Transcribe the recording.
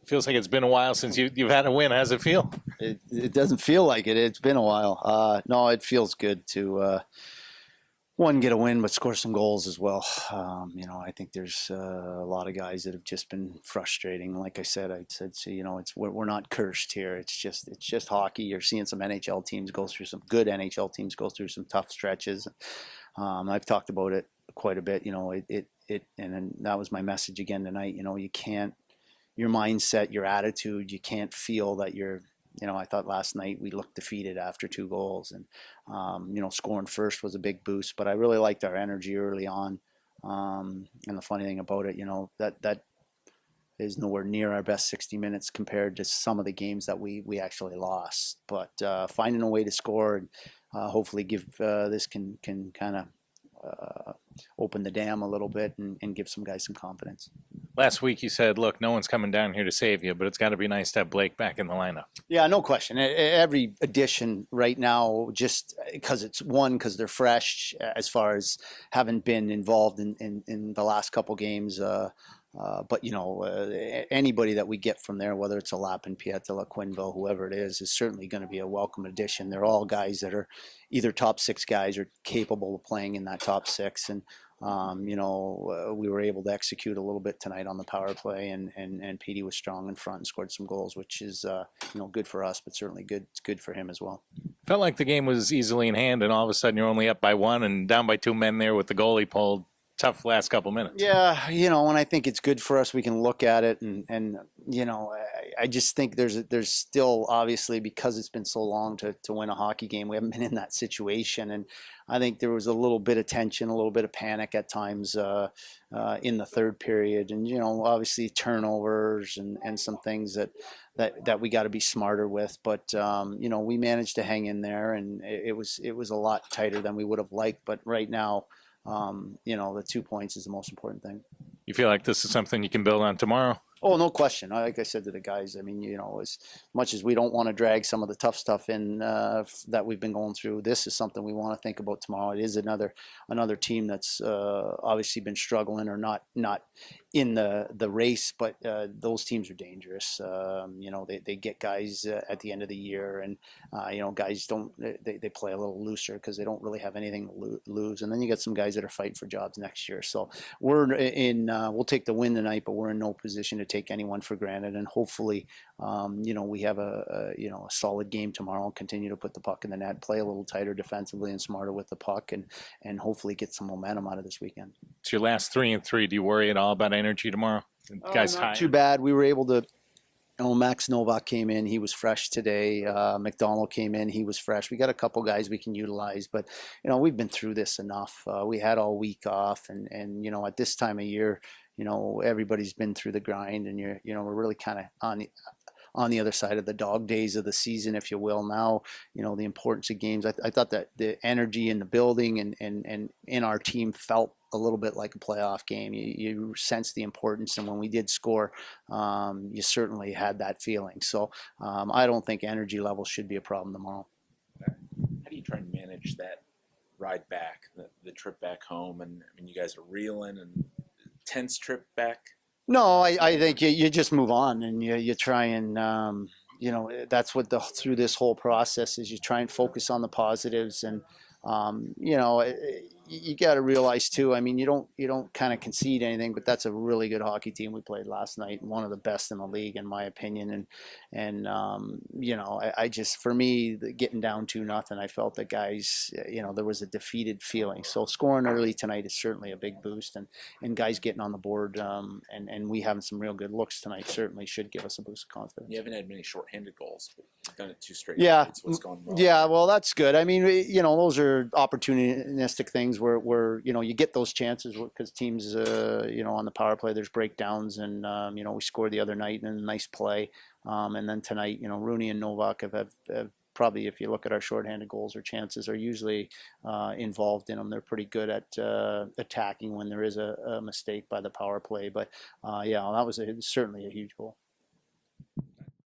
Feels like it's been a while since you've had a win. How's it feel? It doesn't feel like it. It's been a while. No, it feels good to one, get a win, but score some goals as well. I think there's a lot of guys that have just been frustrating. Like I said, so, we're not cursed here. It's just hockey. You're seeing some NHL teams go through some good NHL teams go through some tough stretches. I've talked about it quite a bit. And then that was my message again tonight. You can't, your mindset, your attitude, you can't feel that you're. I thought last night we looked defeated after 2 goals, and scoring first was a big boost. But I really liked our energy early on. And the funny thing about it, that is nowhere near our best 60 minutes compared to some of the games that we actually lost. But finding a way to score and hopefully give this can kind of open the dam a little bit and give some guys some confidence. Last week you said, look, no one's coming down here to save you, but it's got to be nice to have Blake back in the lineup. Yeah, no question. Every addition right now, just because they're fresh as far as having been involved in the last couple games. But anybody that we get from there, whether it's a Lappin, Pietila, Quinville, whoever it is certainly going to be a welcome addition. They're all guys that are either top 6 guys or capable of playing in that top 6. And we were able to execute a little bit tonight on the power play, and Petey was strong in front and scored some goals, which is good for us, but certainly good for him as well. Felt like the game was easily in hand, and all of a sudden you're only up by 1 and down by 2 men there with the goalie pulled. Tough last couple minutes. Yeah, and I think it's good for us. We can look at it, and I just think there's still, obviously, because it's been so long to win a hockey game, we haven't been in that situation, and I think there was a little bit of tension, a little bit of panic at times in the third period, and obviously turnovers and some things that we got to be smarter with, but we managed to hang in there, and it was a lot tighter than we would have liked, but right now. The 2 points is the most important thing. You feel like this is something you can build on tomorrow? Oh, no question. Like I said to the guys, I mean, as much as we don't want to drag some of the tough stuff in that we've been going through, this is something we want to think about tomorrow. It is another team that's obviously been struggling or not in the race, but those teams are dangerous. They get guys at the end of the year, and guys they play a little looser because they don't really have anything to lose. And then you got some guys that are fighting for jobs next year. So we'll take the win tonight, but we're in no position to take anyone for granted. And hopefully, we have a solid game tomorrow and continue to put the puck in the net, play a little tighter defensively and smarter with the puck, and hopefully get some momentum out of this weekend. It's your last 3-3. Do you worry at all about energy tomorrow? Guys, not too bad. We were able to. Max Novak came in. He was fresh today. McDonald came in. He was fresh. We got a couple guys we can utilize, but we've been through this enough. We had all week off, and at this time of year, everybody's been through the grind, and we're really kind of on the other side of the dog days of the season, if you will. Now, the importance of games. I thought that the energy in the building and in our team felt a little bit like a playoff game. You sense the importance, and when we did score, you certainly had that feeling. So I don't think energy levels should be a problem tomorrow. How do you try and manage that ride back, the trip back home? And I mean, you guys are reeling and tense trip back. No, I think you just move on, and you try and that's what through this whole process is. You try and focus on the positives, and you got to realize too. I mean, you don't kind of concede anything, but that's a really good hockey team we played last night, one of the best in the league, in my opinion. And I just, for me, getting down 2-0, I felt that guys, there was a defeated feeling. So scoring early tonight is certainly a big boost, and guys getting on the board, and we having some real good looks tonight certainly should give us a boost of confidence. You haven't had many shorthanded goals, but you've done it 2 straight. Yeah, what's going well. Yeah, well, that's good. I mean, those are opportunistic things where you get those chances because teams on the power play there's breakdowns, and we scored the other night in a nice play, and then tonight Rooney and Novak have probably, if you look at our shorthanded goals or chances, are usually involved in them. They're pretty good at attacking when there is a mistake by the power play, but that was certainly a huge goal.